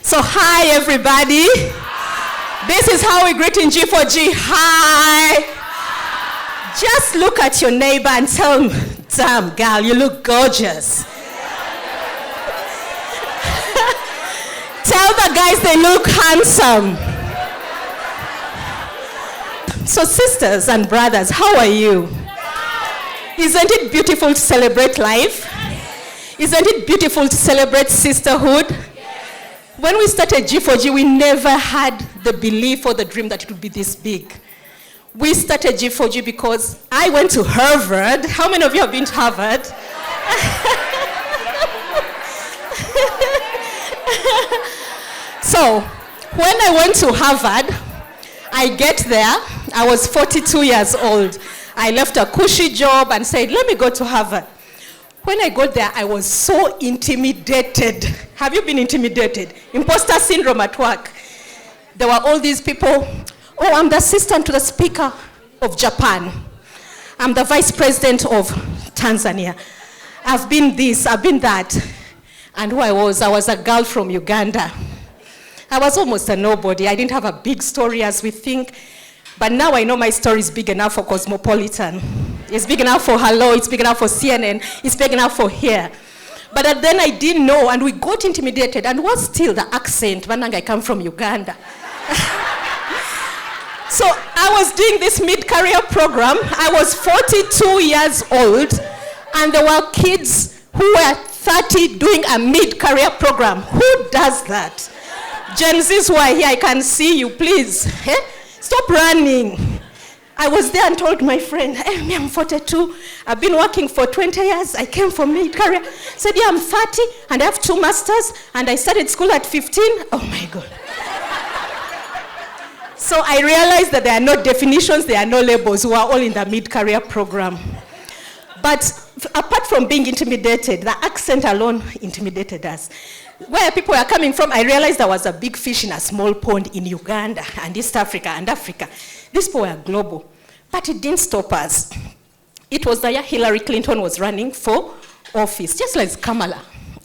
So hi everybody. This is how we greet in G4G. Hi. Just look at your neighbor and tell him, damn girl, you look gorgeous. Tell the guys they look handsome. So sisters and brothers, how are you? Isn't it beautiful to celebrate life? Isn't it beautiful to celebrate sisterhood? When we started G4G, we never had the belief or the dream that it would be this big. We started G4G because I went to Harvard. How many of you have been to Harvard? So, when I went to Harvard, I get there, I was 42 years old. I left a cushy job and said, let me go to Harvard. When I got there, I was so intimidated. Have you been intimidated? Imposter syndrome at work. There were all these people. Oh, I'm the assistant to the speaker of Japan. I'm the vice president of Tanzania. I've been this, I've been that. And who I was a girl from Uganda. I was almost a nobody. I didn't have a big story as we think. But now I know my story is big enough for Cosmopolitan. It's big enough for Hello, it's big enough for CNN, it's big enough for here. But then I didn't know, and we got intimidated. And what's still the accent? Mananga, I come from Uganda. So I was doing this mid-career program. I was 42 years old, and there were kids who were 30 doing a mid-career program. Who does that? Gen Zs who are here, I can see you, please. Stop running. I was there and told my friend, hey, I'm 42. I've been working for 20 years. I came from mid-career. Said, yeah, I'm 30, and I have 2 masters, and I started school at 15. Oh, my God. So I realized that there are no definitions, there are no labels. We are all in the mid-career program. But apart from being intimidated, the accent alone intimidated us. Where people are coming from, I realized there was a big fish in a small pond in Uganda and East Africa and Africa. These people were global. But it didn't stop us. It was the year Hillary Clinton was running for office, just like Kamala.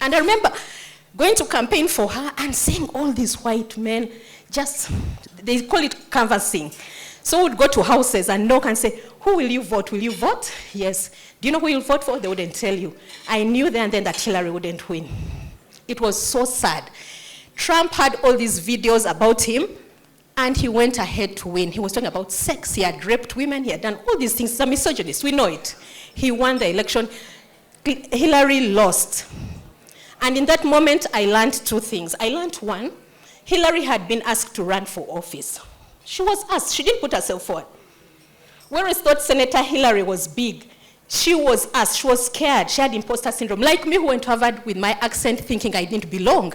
And I remember going to campaign for her and seeing all these white men just, they call it canvassing. So we'd go to houses and knock and say, who will you vote? Will you vote? Yes. Do you know who you'll vote for? They wouldn't tell you. I knew then and then that Hillary wouldn't win. It was so sad. Trump had all these videos about him, and he went ahead to win. He was talking about sex. He had raped women. He had done all these things. He's a misogynist. We know it. He won the election. Hillary lost. And in that moment, I learned 2 things. I learned one, Hillary had been asked to run for office. She was asked. She didn't put herself forward. Whereas thought Senator Hillary was big, she was asked. She was scared. She had imposter syndrome. Like me, who went to Harvard with my accent thinking I didn't belong.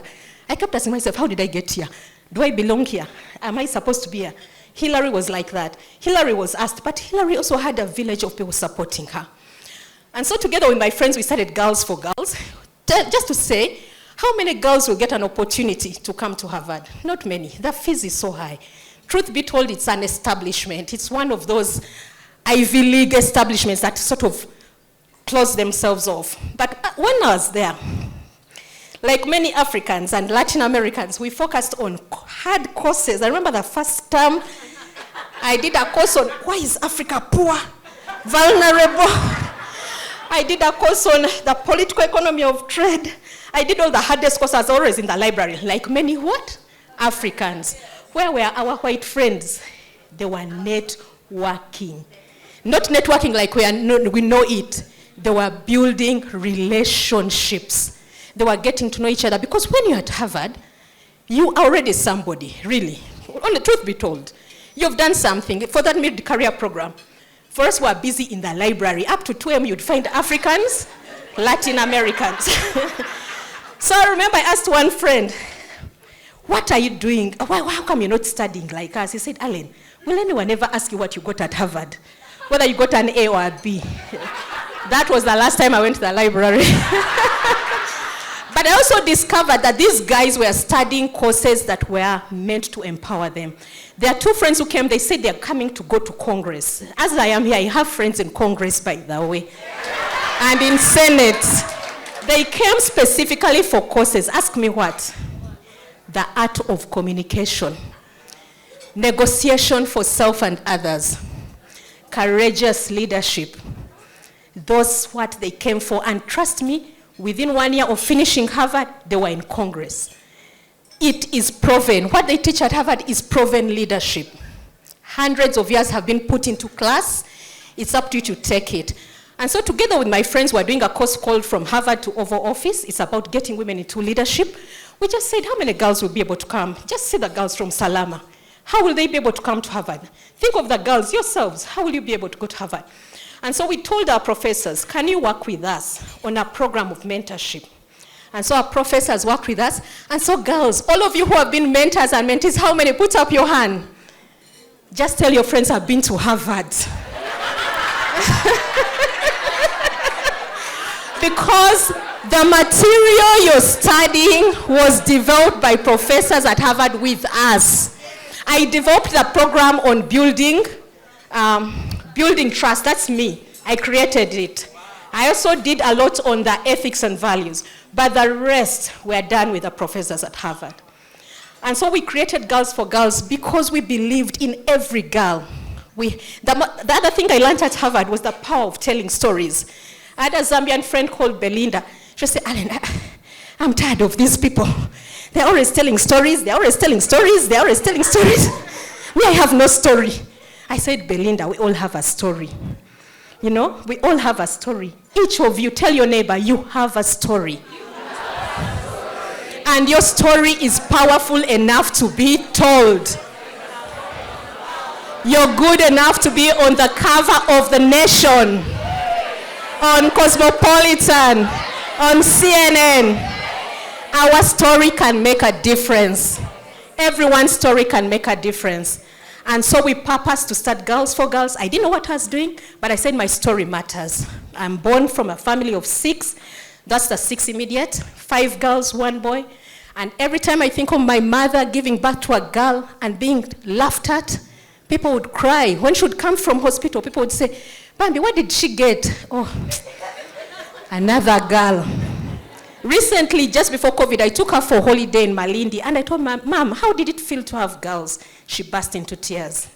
I kept asking myself, how did I get here? Do I belong here? Am I supposed to be here? Hillary was like that. Hillary was asked, but Hillary also had a village of people supporting her. And so together with my friends, we started Girls for Girls, just to say, how many girls will get an opportunity to come to Harvard? Not many. The fees is so high. Truth be told, it's an establishment. It's one of those Ivy League establishments that sort of close themselves off. But when I was there, like many Africans and Latin Americans, we focused on hard courses. I remember the first term, I did a course on why is Africa poor, vulnerable. I did a course on the political economy of trade. I did all the hardest courses always in the library, like many what? Africans. Where were our white friends? They were networking. Not networking like we know it. They were building relationships. They were getting to know each other. Because when you're at Harvard, you are already somebody, really. Only truth be told. You've done something for that mid-career program. For us, we were busy in the library. Up to 2 a.m., you'd find Africans, Latin Americans. So I remember I asked one friend, what are you doing? How come you're not studying like us? He said, Alan, will anyone ever ask you what you got at Harvard? Whether you got an A or a B. That was the last time I went to the library. But I also discovered that these guys were studying courses that were meant to empower them. There are 2 friends who came, they said they're coming to go to Congress. As I am here, I have friends in Congress, by the way. And in Senate. They came specifically for courses. Ask me what? the art of communication, negotiation for self and others, courageous leadership. Those what they came for, and trust me, within 1 year of finishing Harvard, they were in Congress. It is proven. What they teach at Harvard is proven leadership. Hundreds of years have been put into class. It's up to you to take it. And so together with my friends, we're doing a course called From Harvard to Oval Office. It's about getting women into leadership. We just said, how many girls will be able to come? Just see the girls from Salama. How will they be able to come to Harvard? Think of the girls yourselves. How will you be able to go to Harvard? And so we told our professors, can you work with us on a program of mentorship? And so our professors worked with us. And so girls, all of you who have been mentors and mentees, how many? Put up your hand. Just tell your friends I've been to Harvard. Because the material you're studying was developed by professors at Harvard with us. I developed the program on building trust. That's me. I created it. I also did a lot on the ethics and values. But the rest were done with the professors at Harvard. And so we created Girls for Girls because we believed in every girl. The other thing I learned at Harvard was the power of telling stories. I had a Zambian friend called Belinda. She said, Alan, I'm tired of these people. They're always telling stories. They're always telling stories. They're always telling stories. Me, I have no story. I said, Belinda, we all have a story. You know, we all have a story. Each of you, tell your neighbor, you have a story. And your story is powerful enough to be told. You're good enough to be on the cover of The Nation, on Cosmopolitan, on CNN. Our story can make a difference. Everyone's story can make a difference. And so we purposed to start Girls for Girls. I didn't know what I was doing, but I said my story matters. I'm born from a family of 6. That's the 6 immediate. 5 girls, 1 boy. And every time I think of my mother giving birth to a girl and being laughed at, people would cry. When she would come from hospital, people would say, Bambi, what did she get? Oh, another girl. Recently, just before COVID, I took her for a holiday in Malindi, and I told my mom, how did it feel to have girls? She burst into tears.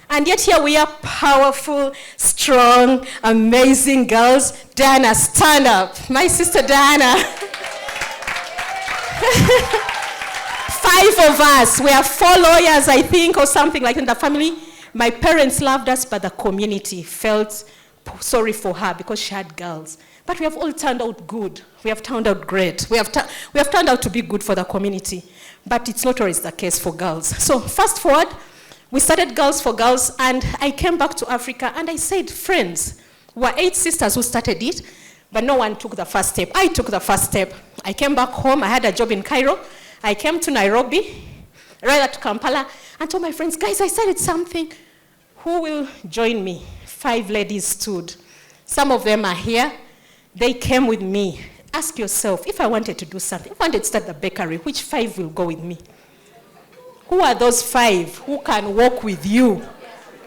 And yet here we are, powerful, strong, amazing girls. Diana, stand up. My sister Diana. 5 of us. We are 4 lawyers, I think, or something like in the family. My parents loved us, but the community felt sorry for her because she had girls. But we have all turned out good. We have turned out great. We have turned out to be good for the community. But it's not always the case for girls. So fast forward, we started Girls for Girls, and I came back to Africa, and I said, friends, we were 8 sisters who started it, but no one took the first step. I took the first step. I came back home. I had a job in Cairo. I came to Nairobi, right at Kampala, and told my friends, guys, I started something. Who will join me? 5 ladies stood. Some of them are here. They came with me. Ask yourself, if I wanted to do something, if I wanted to start the bakery, which 5 will go with me? Who are those 5 who can walk with you?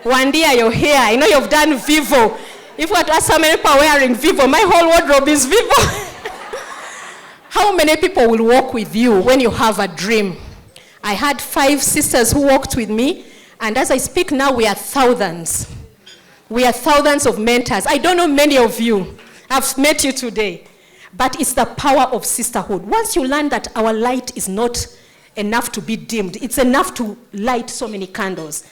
Wandia, you're here. I know you've done Vivo. If you were to ask how many people are wearing Vivo, my whole wardrobe is Vivo. How many people will walk with you when you have a dream? I had 5 sisters who walked with me, and as I speak now, we are thousands. We are thousands of mentors. I don't know many of you. I've met you today. But it's the power of sisterhood. Once you learn that our light is not enough to be dimmed, it's enough to light so many candles,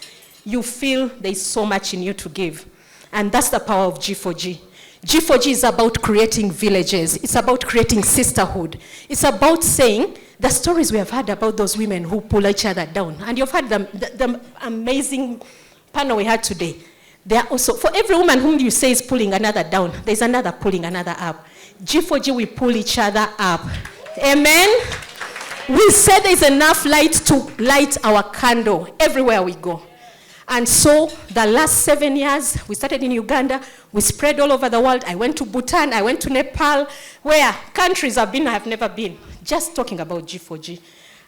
you feel there's so much in you to give. And that's the power of G4G. G4G is about creating villages. It's about creating sisterhood. It's about saying the stories we have heard about those women who pull each other down. And you've heard the amazing panel we had today. They are also, for every woman whom you say is pulling another down, there's another pulling another up. G4G, we pull each other up. Amen? We said there's enough light to light our candle everywhere we go. And so the last 7 years, we started in Uganda, we spread all over the world. I went to Bhutan, I went to Nepal, where countries I've been, I have never been, just talking about G4G.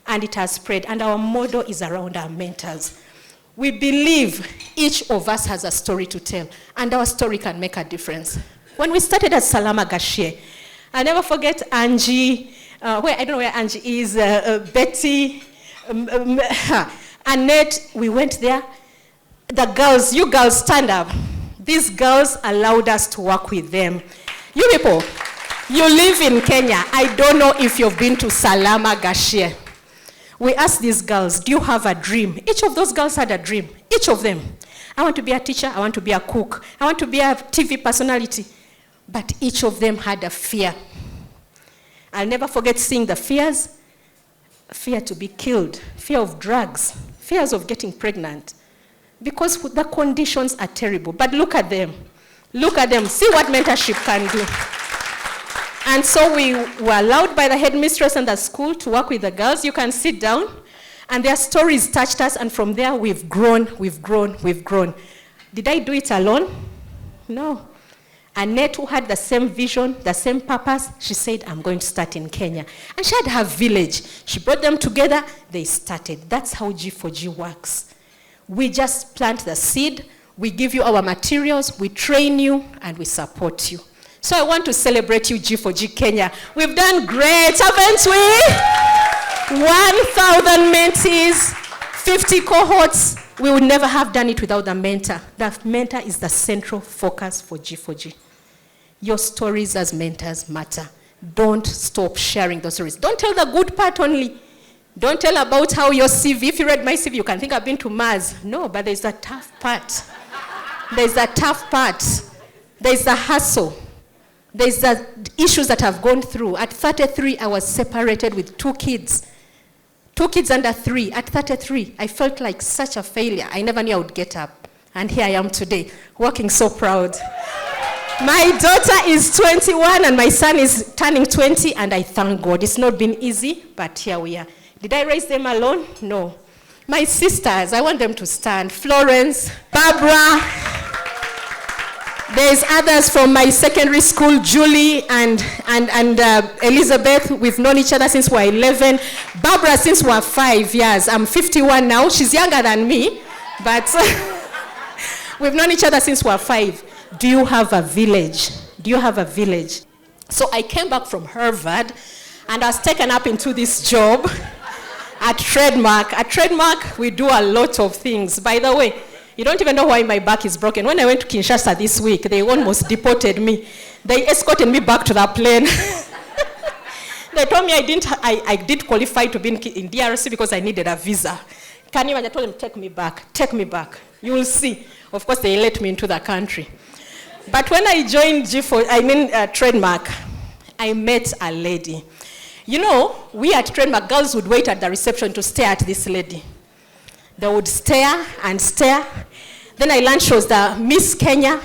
And it has spread, and our motto is around our mentors. We believe each of us has a story to tell, and our story can make a difference. When we started at Salama Gashie, I never forget Angie, I don't know where Angie is, Betty, Annette, we went there. The girls, you girls, stand up. These girls allowed us to work with them. You people, you live in Kenya. I don't know if you've been to Salama Gashie. We asked these girls, do you have a dream? Each of those girls had a dream. Each of them. I want to be a teacher. I want to be a cook. I want to be a TV personality. But each of them had a fear. I'll never forget seeing the fears. Fear to be killed. Fear of drugs. Fears of getting pregnant. Because the conditions are terrible. But look at them. Look at them. See what mentorship can do. And so we were allowed by the headmistress and the school to work with the girls. You can sit down. And their stories touched us. And from there, we've grown, we've grown, we've grown. Did I do it alone? No. Annette, who had the same vision, the same purpose, she said, I'm going to start in Kenya. And she had her village. She brought them together. They started. That's how G4G works. We just plant the seed. We give you our materials. We train you. And we support you. So I want to celebrate you, G4G Kenya. We've done great, haven't we? 1,000 mentees, 50 cohorts. We would never have done it without the mentor. The mentor is the central focus for G4G. Your stories as mentors matter. Don't stop sharing those stories. Don't tell the good part only. Don't tell about how your CV, if you read my CV, you can think I've been to Mars. No, but there's a tough part. There's a tough part. There's the hustle. There's the issues that I've gone through. At 33, I was separated with 2 kids. 2 kids under 3. At 33, I felt like such a failure. I never knew I would get up. And here I am today, working so proud. My daughter is 21 and my son is turning 20, and I thank God. It's not been easy, but here we are. Did I raise them alone? No. My sisters, I want them to stand. Florence, Barbara. There's others from my secondary school, Julie and Elizabeth. We've known each other since we're 11. Barbara since we're 5 years. I'm 51 now. She's younger than me, but we've known each other since we're 5. Do you have a village? Do you have a village? So I came back from Harvard, and I was taken up into this job at Trademark. At Trademark, we do a lot of things. By the way, you don't even know why my back is broken. When I went to Kinshasa this week, they almost deported me. They escorted me back to the plane. They told me I did qualify to be in DRC because I needed a visa. Can you imagine? I told them, take me back. Take me back. You will see. Of course, they let me into the country. But when I joined Trademark, I met a lady. You know, we at Trademark, girls would wait at the reception to stare at this lady. They would stare and stare. Then I learned she was the Miss Kenya.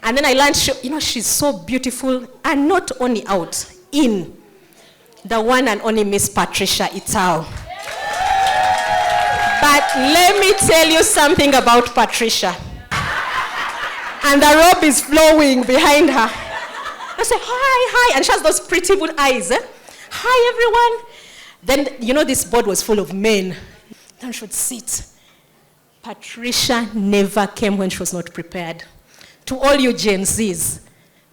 And then I learned, she's so beautiful. And not only out, in. The one and only Miss Patricia Itao. But let me tell you something about Patricia. And the robe is flowing behind her. I say, hi. And she has those pretty good eyes. Hi, everyone. Then, this board was full of men. Then she would sit. Patricia never came when she was not prepared. To all you Gen Zs,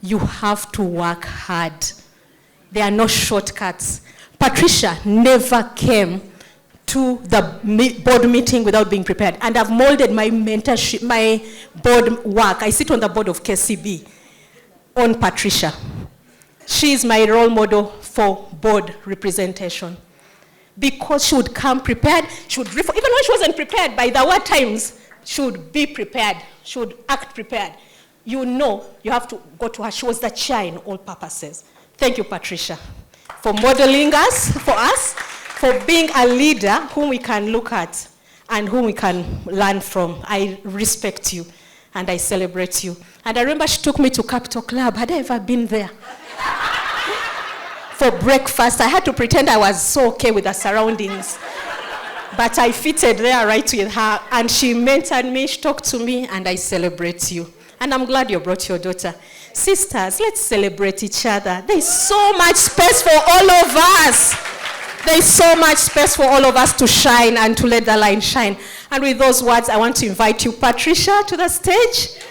you have to work hard. There are no shortcuts. Patricia never came to the board meeting without being prepared. And I've molded my mentorship, my board work. I sit on the board of KCB on Patricia. She is my role model for board representation. Because she would come prepared, she would even when she wasn't prepared, by the word times, she would be prepared, she would act prepared. You have to go to her. She was the chair in all purposes. Thank you, Patricia, for modeling for us, for being a leader whom we can look at and whom we can learn from. I respect you and I celebrate you. And I remember she took me to Capital Club. Had I ever been there? For breakfast, I had to pretend I was so okay with the surroundings. But I fitted there right with her, and she mentored me, she talked to me, and I celebrate you. And I'm glad you brought your daughter. Sisters, let's celebrate each other. There's so much space for all of us. There's so much space for all of us to shine and to let the light shine. And with those words, I want to invite you, Patricia, to the stage.